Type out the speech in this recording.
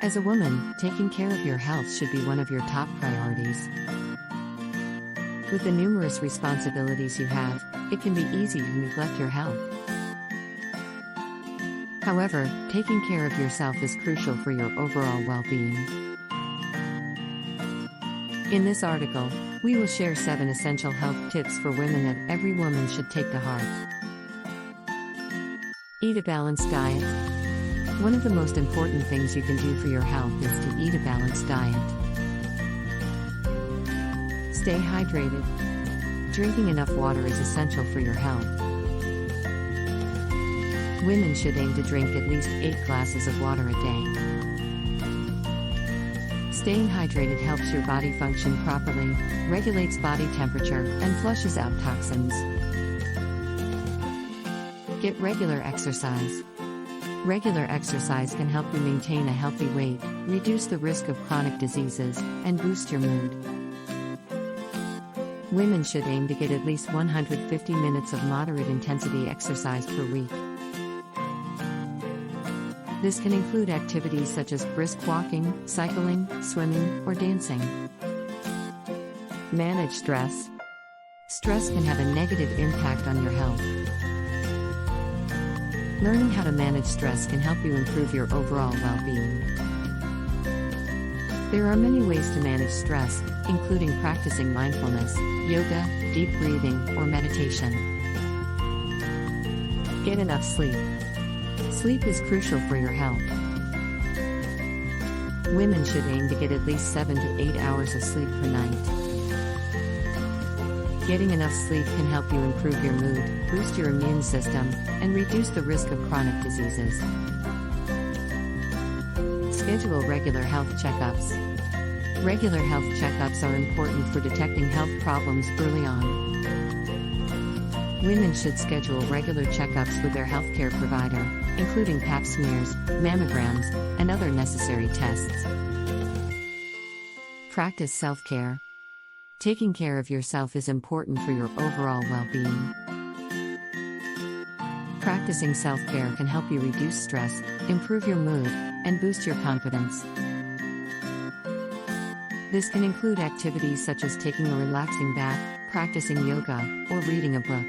As a woman, taking care of your health should be one of your top priorities. With the numerous responsibilities you have, it can be easy to neglect your health. However, taking care of yourself is crucial for your overall well-being. In this article, we will share 7 essential health tips for women that every woman should take to heart. Eat a balanced diet. One of the most important things you can do for your health is to eat a balanced diet. Stay hydrated. Drinking enough water is essential for your health. Women should aim to drink at least 8 glasses of water a day. Staying hydrated helps your body function properly, regulates body temperature, and flushes out toxins. Get regular exercise. Regular exercise can help you maintain a healthy weight, reduce the risk of chronic diseases, and boost your mood. Women should aim to get at least 150 minutes of moderate intensity exercise per week. This can include activities such as brisk walking, cycling, swimming, or dancing. Manage stress. Stress can have a negative impact on your health. Learning how to manage stress can help you improve your overall well-being. There are many ways to manage stress, including practicing mindfulness, yoga, deep breathing, or meditation. Get enough sleep. Sleep is crucial for your health. Women should aim to get at least 7 to 8 hours of sleep per night. Getting enough sleep can help you improve your mood, boost your immune system, and reduce the risk of chronic diseases. Schedule regular health checkups. Regular health checkups are important for detecting health problems early on. Women should schedule regular checkups with their healthcare provider, including pap smears, mammograms, and other necessary tests. Practice self-care. Taking care of yourself is important for your overall well-being. Practicing self-care can help you reduce stress, improve your mood, and boost your confidence. This can include activities such as taking a relaxing bath, practicing yoga, or reading a book.